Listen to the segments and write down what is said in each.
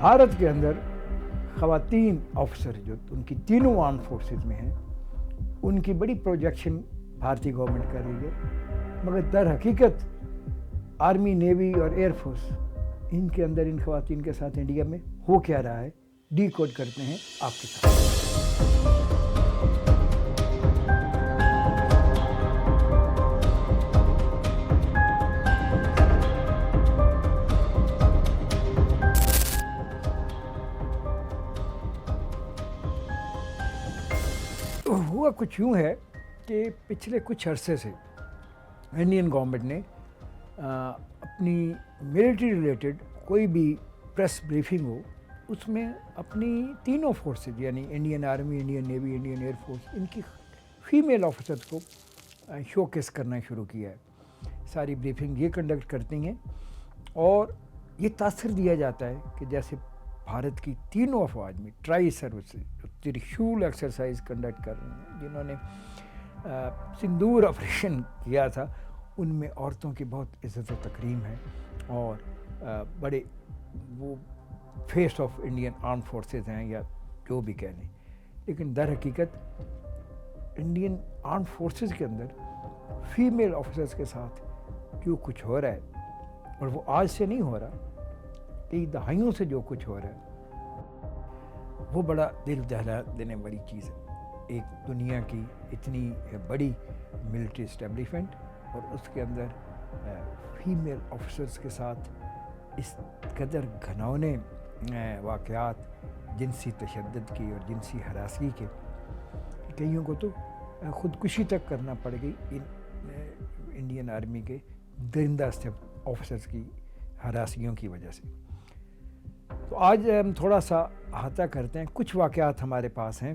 بھارت کے اندر خواتین آفیسر جو ان کی تینوں آرم فورسز میں ہیں ان کی بڑی پروجیکشن بھارتی گورنمنٹ کر رہی ہے، مگر در حقیقت آرمی، نیوی اور ایئر فورس ان کے اندر ان خواتین کے ساتھ انڈیا میں ہو کیا رہا ہے، ڈی کوڈ کرتے ہیں آپ کے ساتھ۔ ہوا کچھ یوں ہے کہ پچھلے کچھ عرصے سے انڈین گورنمنٹ نے اپنی ملٹری ریلیٹڈ کوئی بھی پریس بریفنگ ہو اس میں اپنی تینوں فورسز یعنی Indian army, Indian navy, Indian air force ان کی فیمیل آفیسرز کو شو کیس کرنا شروع کیا ہے۔ ساری بریفنگ یہ کنڈکٹ کرتی ہیں اور یہ تاثر دیا جاتا ہے کہ جیسے بھارت کی تینوں افواج میں ٹرائی سروسز ترشول ایکسرسائز کنڈکٹ کر رہی ہیں، جنہوں نے سندور آپریشن کیا تھا، ان میں عورتوں کی بہت عزت و تکریم ہے اور بڑے وہ face of Indian armed forces ہیں یا جو بھی کہہ لیں، لیکن در حقیقت انڈین آرم فورسز کے اندر فیمیل آفیسرز کے ساتھ جو کچھ ہو رہا ہے، اور وہ آج سے نہیں ہو رہا، کئی دہائیوں سے جو کچھ ہو رہا ہے، وہ بڑا دل دہلا دینے والی چیز ہے۔ ایک دنیا کی اتنی بڑی ملٹری اسٹیبلشمنٹ اور اس کے اندر فیمیل آفیسرز کے ساتھ اس قدر گھناؤنے واقعات جنسی تشدد کی اور جنسی ہراسگی کے، کئیوں کو تو خودکشی تک کرنا پڑ گئی انڈین آرمی کے درندہ آفیسرز کی ہراسگیوں کی وجہ سے۔ تو آج ہم تھوڑا سا احاطہ کرتے ہیں، کچھ واقعات ہمارے پاس ہیں۔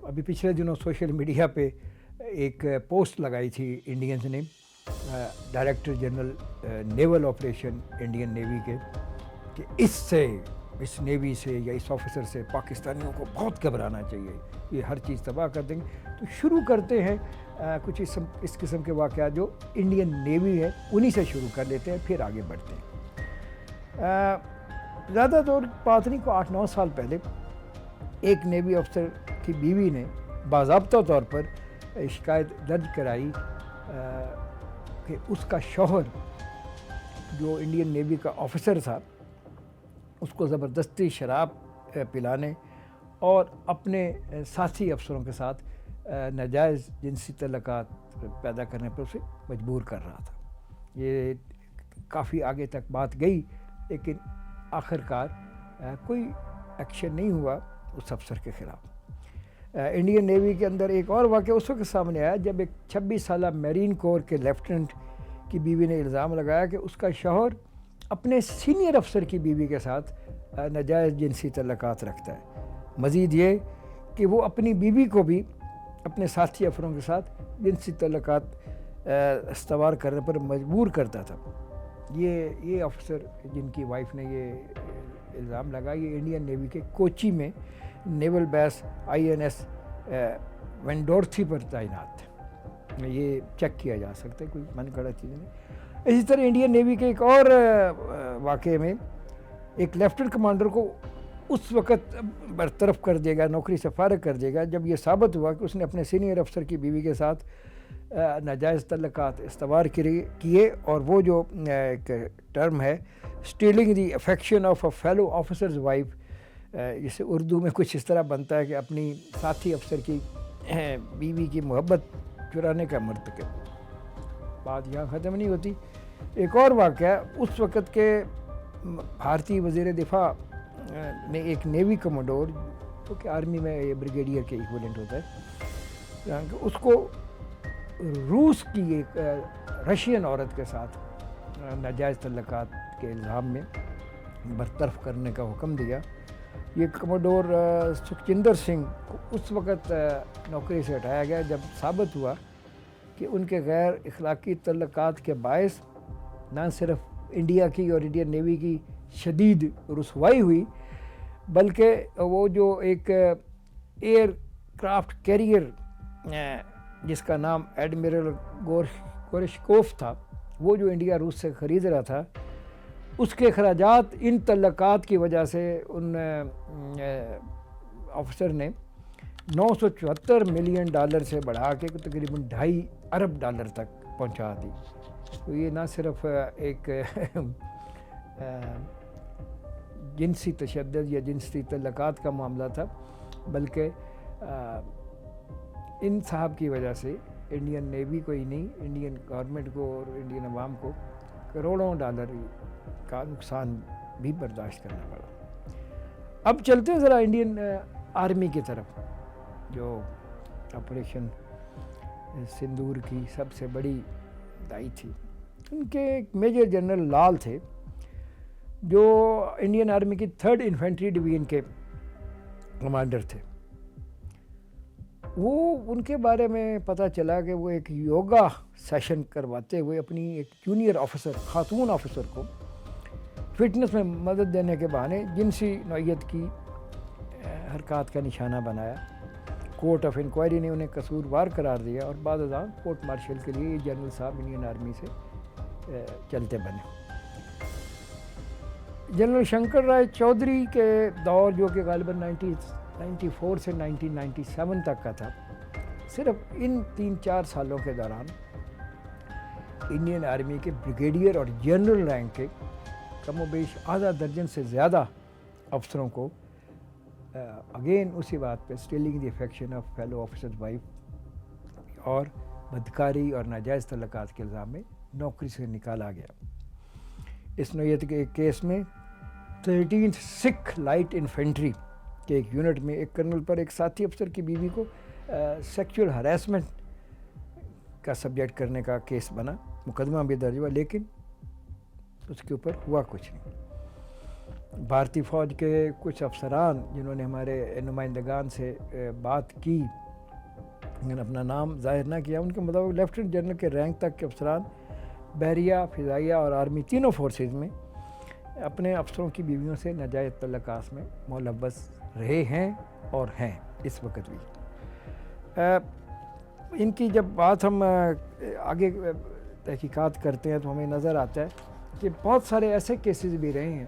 ابھی پچھلے دنوں سوشل میڈیا پہ ایک پوسٹ لگائی تھی انڈینز نے، ڈائریکٹر جنرل نیول آپریشن انڈین نیوی کے، کہ اس نیوی سے یا اس آفیسر سے پاکستانیوں کو بہت گھبرانا چاہیے، یہ ہر چیز تباہ کر دیں گے۔ تو شروع کرتے ہیں کچھ اس قسم کے واقعات جو انڈین نیوی ہے انہی سے شروع کر لیتے ہیں، پھر آگے بڑھتے ہیں۔ زیادہ دور بات نہیں کو 8-9 سال پہلے ایک نیوی افسر کی بیوی نے باضابطہ طور پر شکایت درج کرائی کہ اس کا شوہر جو انڈین نیوی کا آفیسر تھا اس کو زبردستی شراب پلانے اور اپنے ساتھی افسروں کے ساتھ ناجائز جنسی تعلقات پیدا کرنے پر اسے مجبور کر رہا تھا۔ یہ کافی آگے تک بات گئی، لیکن آخر کار کوئی ایکشن نہیں ہوا اس افسر کے خلاف۔ انڈین نیوی کے اندر ایک اور واقعہ اس وقت سامنے آیا جب ایک 26 سالہ میرین کور کے لیفٹیننٹ کی بیوی نے الزام لگایا کہ اس کا شوہر اپنے سینئر افسر کی بیوی کے ساتھ ناجائز جنسی تعلقات رکھتا ہے۔ مزید یہ کہ وہ اپنی بیوی کو بھی اپنے ساتھی افسروں کے ساتھ جنسی تعلقات استوار کرنے پر مجبور کرتا تھا۔ یہ افسر جن کی وائف نے یہ الزام لگا، یہ انڈین نیوی کے کوچی میں نیول بیس INS وینڈورتھی پر تعینات تھے۔ یہ چیک کیا جا سکتا ہے، کوئی من گھڑت چیز نہیں۔ اسی طرح انڈین نیوی کے ایک اور واقعے میں ایک لیفٹنٹ کمانڈر کو اس وقت برطرف کر دیا گیا، نوکری سے فارغ کر دیا گیا جب یہ ثابت ہوا کہ اس نے اپنے سینئر افسر کی بیوی کے ساتھ ناجائز تعلقات استوار کیے، اور وہ جو ایک ٹرم ہے stealing the affection of a fellow officers wife, جسے اردو میں کچھ اس طرح بنتا ہے کہ اپنی ساتھی افسر کی بیوی کی محبت چرانے کا مرتکب۔ بات یہاں ختم نہیں ہوتی۔ ایک اور واقعہ اس وقت کے بھارتی وزیر دفاع نے ایک نیوی کمانڈور جو کہ آرمی میں یہ بریگیڈیئر کے ایکویلنٹ ہوتا ہے، اس کو روس کی ایک رشین عورت کے ساتھ ناجائز تعلقات کے الزام میں برطرف کرنے کا حکم دیا۔ یہ کمانڈور سکھجندر سنگھ کو اس وقت نوکری سے ہٹایا گیا جب ثابت ہوا کہ ان کے غیر اخلاقی تعلقات کے باعث نہ صرف انڈیا کی اور انڈین نیوی کی شدید رسوائی ہوئی، بلکہ وہ جو ایک ایئر کرافٹ کیریئر جس کا نام ایڈمرل گورشکوف تھا، وہ جو انڈیا روس سے خرید رہا تھا، اس کے اخراجات ان تعلقات کی وجہ سے ان آفیسر نے $974 ملین سے بڑھا کے تقریباً $2.5 ارب تک پہنچا دی. تو یہ نہ صرف ایک جنسی تشدد یا جنسی تعلقات کا معاملہ تھا، بلکہ ان صاحب کی وجہ سے انڈین نیوی کو ہی نہیں، انڈین گورنمنٹ کو اور انڈین عوام کو کروڑوں ڈالر کا نقصان بھی برداشت کرنا پڑا. اب چلتے ہیں ذرا انڈین آرمی کی طرف، جو آپریشن سندور کی سب سے بڑی دائی تھی. ان کے ایک میجر جنرل لال تھے جو انڈین آرمی کی 3rd انفینٹری ڈویژن کے کمانڈر تھے. وہ ان کے بارے میں پتہ چلا کہ وہ ایک یوگا سیشن کرواتے ہوئے اپنی ایک جونیئر آفیسر، خاتون آفیسر کو فٹنس میں مدد دینے کے بہانے جنسی نوعیت کی حرکات کا نشانہ بنایا. کورٹ آف انکوائری نے انہیں قصوروار قرار دیا اور بعد ازاں کورٹ مارشل کے لیے یہ جنرل صاحب انڈین آرمی سے چلتے بنے. جنرل شنکر رائے چودھری کے دور، جو کہ غالباً 1994 سے 1997 تک کا تھا، صرف ان 3-4 سالوں کے دوران انڈین آرمی کے بریگیڈیئر اور جنرل رینک کے کم و بیش آدھا درجن سے زیادہ افسروں کو اگین اسی بات پہ stealing the affection of fellow officers wife اور بدکاری اور ناجائز تعلقات کے الزام میں نوکری سے نکالا گیا. اس نوعیت کے ایک کیس میں 13th سکھ لائٹ انفینٹری کے ایک یونٹ میں ایک کرنل پر ایک ساتھی افسر کی بیوی کو سیکچول ہراسمنٹ کا سبجیکٹ کرنے کا کیس بنا. مقدمہ بھی درج ہوا لیکن اس کے اوپر ہوا کچھ نہیں. بھارتی فوج کے کچھ افسران جنہوں نے ہمارے نمائندگان سے بات کی لیکن اپنا نام ظاہر نہ کیا، ان کے مطابق لیفٹیننٹ جنرل کے رینک تک کے افسران بحریہ، فضائیہ اور آرمی تینوں فورسز میں اپنے افسروں کی بیویوں سے ناجائز تعلقات میں ملوث رہے ہیں اور ہیں اس وقت بھی. ان کی جب بات ہم آگے تحقیقات کرتے ہیں تو ہمیں نظر آتا ہے کہ بہت سارے ایسے کیسز بھی رہے ہیں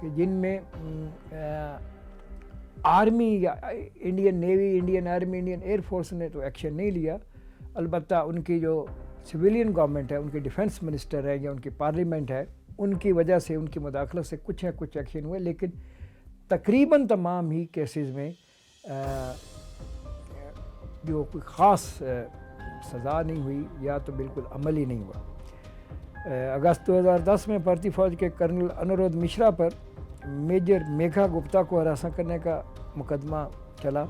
کہ جن میں آرمی یا Indian navy, Indian army, Indian air force نے تو ایکشن نہیں لیا، البتہ ان کی جو سویلین گورنمنٹ ہے، ان کے ڈیفنس منسٹر ہے یا ان کی پارلیمنٹ ہے، ان کی وجہ سے، ان کی مداخلت سے کچھ ایکشن ہوئے، لیکن تقریباً تمام ہی کیسز میں جو کوئی خاص سزا نہیں ہوئی یا تو بالکل عمل ہی نہیں ہوا. اگست 2010 میں بھارتی فوج کے کرنل انورودھ مشرا پر میجر میگھا گپتا کو ہراساں کرنے کا مقدمہ چلا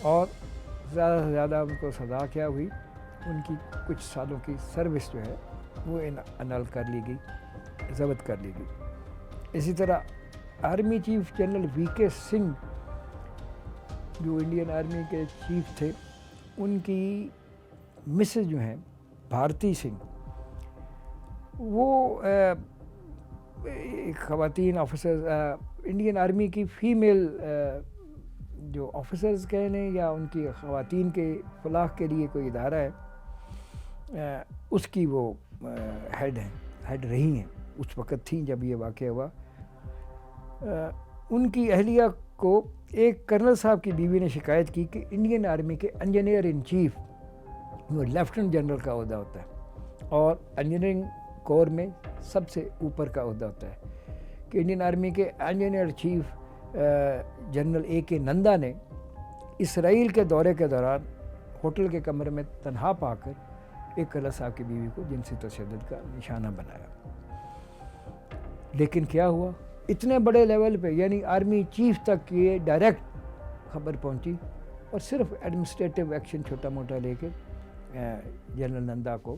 اور زیادہ سے زیادہ ان کو سزا کیا ہوئی، ان کی کچھ سالوں کی سروس جو ہے وہ انل کر لی گئی، ضبط کر لی گئی. اسی طرح آرمی چیف جنرل وی کے سنگھ جو انڈین آرمی کے چیف تھے، ان کی مسز جو ہیں بھارتی سنگھ، وہ خواتین آفیسرز انڈین آرمی کی فیمیل جو آفیسرز کہنے یا ان کی خواتین کے فلاح کے لیے کوئی ادارہ ہے، اس کی وہ ہیڈ رہی ہیں، اس وقت تھیں جب یہ واقعہ ہوا. ان کی اہلیہ کو ایک کرنل صاحب کی بیوی نے شکایت کی کہ انڈین آرمی کے انجینئر ان چیف، وہ لیفٹیننٹ جنرل کا عہدہ ہوتا ہے اور انجینئرنگ کور میں سب سے اوپر کا عہدہ ہوتا ہے، کہ انڈین آرمی کے انجینئر چیف جنرل اے کے نندا نے اسرائیل کے دورے کے دوران ہوٹل کے کمرے میں تنہا پا کر ایک کرنل صاحب کی بیوی کو جنسی تشدد کا نشانہ بنایا. لیکن کیا ہوا، اتنے بڑے لیول پہ یعنی آرمی چیف تک یہ ڈائریکٹ خبر پہنچی اور صرف ایڈمنسٹریٹو ایکشن چھوٹا موٹا لے کے جنرل نندا کو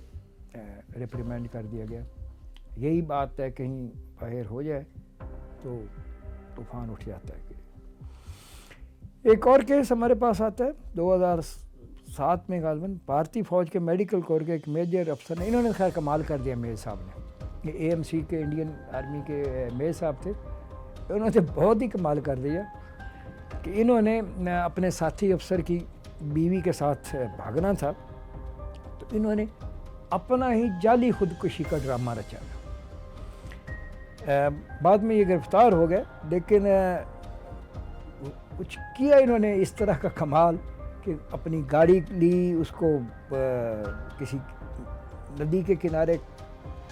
ریپریمینڈ کر دیا گیا. یہی بات ہے کہیں باہر ہو جائے تو طوفان اٹھ جاتا ہے. ایک اور کیس ہمارے پاس آتا ہے 2007 میں غالباً بھارتی فوج کے میڈیکل کور کے ایک میجر افسر نے، انہوں نے خیر کمال کر دیا میل صاحب نے، یہ اے ایم سی کے انڈین آرمی کے میل صاحب تھے، انہوں نے بہت ہی کمال کر دیا کہ انہوں نے اپنے ساتھی افسر کی بیوی کے ساتھ بھاگنا تھا تو انہوں نے اپنا ہی جعلی خودکشی کا ڈرامہ رچا. بعد میں یہ گرفتار ہو گئے، لیکن کچھ کیا انہوں نے اس طرح کا کمال کہ اپنی گاڑی لی، اس کو کسی ندی کے کنارے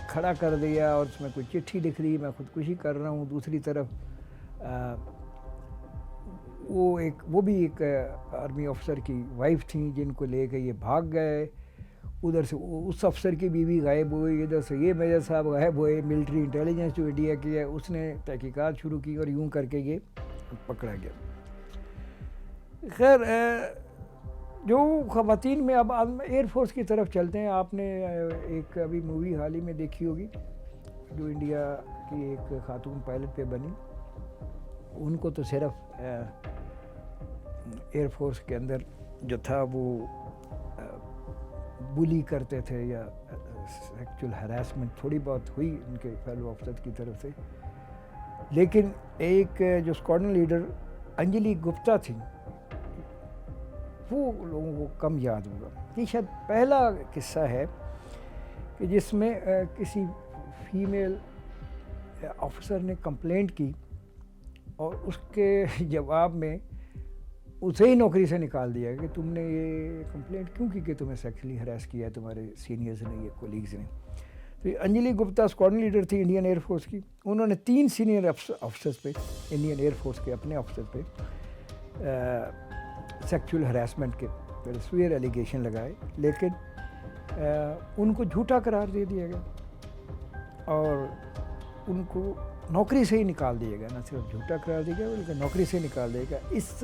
کھڑا کر دیا اور اس میں کوئی چٹھی لکھ لی میں خودکشی کر رہا ہوں۔ دوسری طرف وہ بھی ایک آرمی افسر کی وائف تھیں جن کو لے کے یہ بھاگ گئے، ادھر سے اس افسر کی بیوی غائب ہوئی، ادھر سے یہ میجر صاحب غائب ہوئے۔ ملٹری انٹیلیجنس جو انڈیا کی ہے اس نے تحقیقات شروع کی اور یوں کر کے یہ پکڑا گیا۔ خیر جو خواتین میں اب ایئر فورس کی طرف چلتے ہیں، آپ نے ایک ابھی مووی حال ہی میں دیکھی ہوگی جو انڈیا کی ایک خاتون پائلٹ پہ بنی، ان کو تو صرف ایئر فورس کے اندر جو تھا وہ بلی کرتے تھے یا سیکچول ہراسمنٹ تھوڑی بہت ہوئی ان کے فیلو افسر کی طرف سے، لیکن ایک جو اسکواڈرن لیڈر انجلی گپتا تھی وہ لوگوں کو کم یاد ہوگا۔ یہ شاید پہلا قصہ ہے کہ جس میں کسی فیمیل آفیسر نے کمپلینٹ کی اور اس کے جواب میں اسے ہی نوکری سے نکال دیا کہ تم نے یہ کمپلینٹ کیوں کی کہ تمہیں سیکشلی ہراس کیا ہے تمہارے سینئرز نے یا کولیگز نے۔ تو انجلی گپتا اسکواڈرن لیڈر تھی انڈین ایئر فورس کی، انہوں نے 3 سینئر افسرز پہ انڈین ایئر فورس کے اپنے افسر پہ سیکچول ہراسمنٹ کے سویئر ایلیگیشن لگائے، لیکن ان کو جھوٹا قرار دے دیا گیا اور ان کو نوکری سے ہی نکال دیا گیا۔ نہ صرف جھوٹا قرار دیا گیا بلکہ نوکری سے نکال دیا گیا۔ اس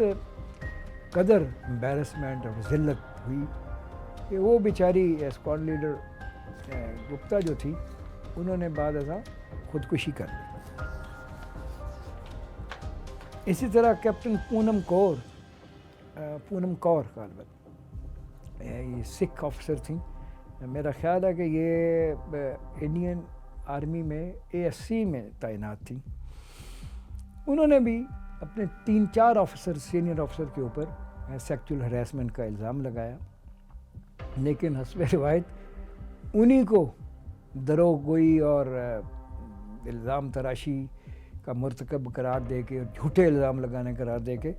قدر امبیرسمنٹ اور ذلت ہوئی کہ وہ بیچاری اسکواڈرن لیڈر گپتا جو تھی انہوں نے بعد ازاں خودکشی کر لی۔ اسی طرح کیپٹن پونم کور غالباً یہ سکھ آفیسر تھیں، میرا خیال ہے کہ یہ انڈین آرمی میں ASC میں تعینات تھیں۔ انہوں نے بھی اپنے 3-4 آفیسر سینئر آفیسر کے اوپر سیکچول ہراسمنٹ کا الزام لگایا، لیکن حسب روایت انہی کو دروغ گوئی اور الزام تراشی کا مرتکب قرار دے کے اور جھوٹے الزام لگانے قرار دے کے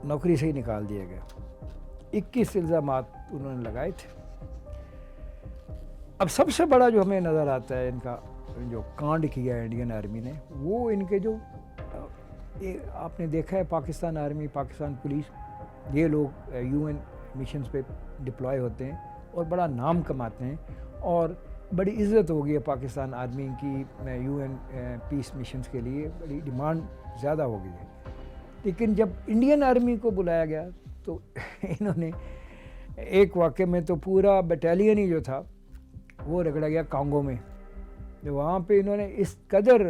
نوکری سے ہی نکال دیا گیا۔ 21 الزامات انہوں نے لگائے تھے۔ اب سب سے بڑا جو ہمیں نظر آتا ہے ان کا جو کانڈ کیا ہے انڈین آرمی نے، وہ ان کے جو آپ نے دیکھا ہے پاکستان آرمی، پاکستان پولیس، یہ لوگ UN مشنز پہ ڈپلوائے ہوتے ہیں اور بڑا نام کماتے ہیں اور بڑی عزت ہو گئی ہے پاکستان آرمی کی UN پیس مشنز کے لیے، بڑی ڈیمانڈ زیادہ ہو گئی ہے۔ لیکن جب انڈین آرمی کو بلایا گیا تو انہوں نے ایک واقعے میں تو پورا بٹالین ہی جو تھا وہ رگڑا گیا کانگو میں، وہاں پہ انہوں نے اس قدر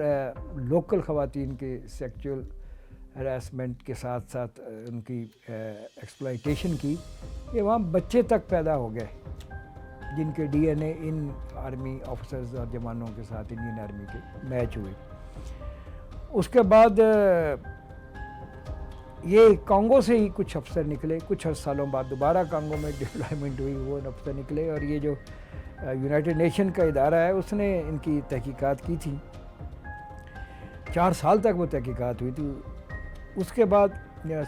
لوکل خواتین کے سیکچول ہراسمنٹ کے ساتھ ساتھ ان کی ایکسپلائٹیشن کی کہ وہاں بچے تک پیدا ہو گئے جن کے DNA ان آرمی آفیسرز اور جوانوں کے ساتھ انڈین آرمی کے میچ ہوئے۔ اس کے بعد یہ کانگو سے ہی کچھ افسر نکلے، کچھ سالوں بعد دوبارہ کانگو میں ڈپلائمنٹ ہوئی، وہ افسر نکلے اور یہ جو یونائٹڈ نیشن کا ادارہ ہے اس نے ان کی تحقیقات کی تھی، 4 سال تک وہ تحقیقات ہوئی تھی۔ اس کے بعد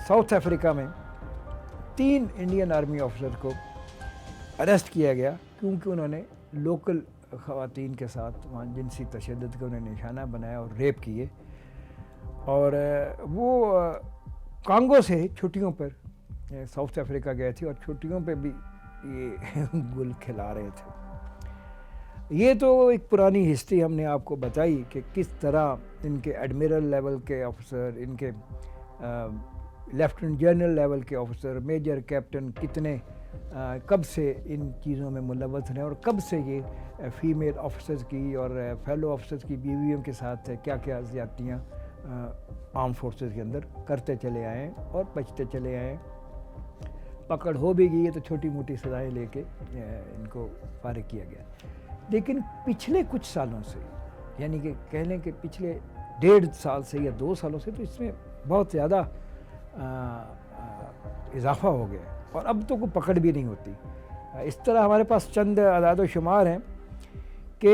ساؤتھ افریقہ میں 3 انڈین آرمی آفیسر کو اریسٹ کیا گیا کیونکہ انہوں نے لوکل خواتین کے ساتھ وہاں جنسی تشدد کا انہیں نشانہ بنایا اور ریپ کیے، اور وہ کانگو سے چھٹیوں پر ساؤتھ افریقہ گئے تھے اور چھٹیوں پہ بھی یہ گل کھلا رہے تھے۔ یہ تو ایک پرانی ہسٹری ہم نے آپ کو بتائی کہ کس طرح ان کے ایڈمرل لیول کے آفیسر، ان کے لیفٹننٹ جنرل لیول کے آفیسر، میجر کیپٹن کتنے کب سے ان چیزوں میں ملوث ہیں اور کب سے یہ فیمیل آفیسرز کی اور فیلو آفیسرز کی بیویوں کے ساتھ کیا کیا زیادتیاں آرم فورسز کے اندر کرتے چلے آئے ہیں اور بچتے چلے آئے ہیں۔ پکڑ ہو بھی گئی ہے تو چھوٹی موٹی سزائیں لے کے ان کو فارغ کیا گیا، لیکن پچھلے کچھ سالوں سے، یعنی کہ کہہ لیں کہ پچھلے 1.5 سال سے یا 2 سالوں سے تو اس میں بہت زیادہ اضافہ ہو گیا ہے اور اب تو کوئی پکڑ بھی نہیں ہوتی۔ اس طرح ہمارے پاس چند اعداد و شمار ہیں کہ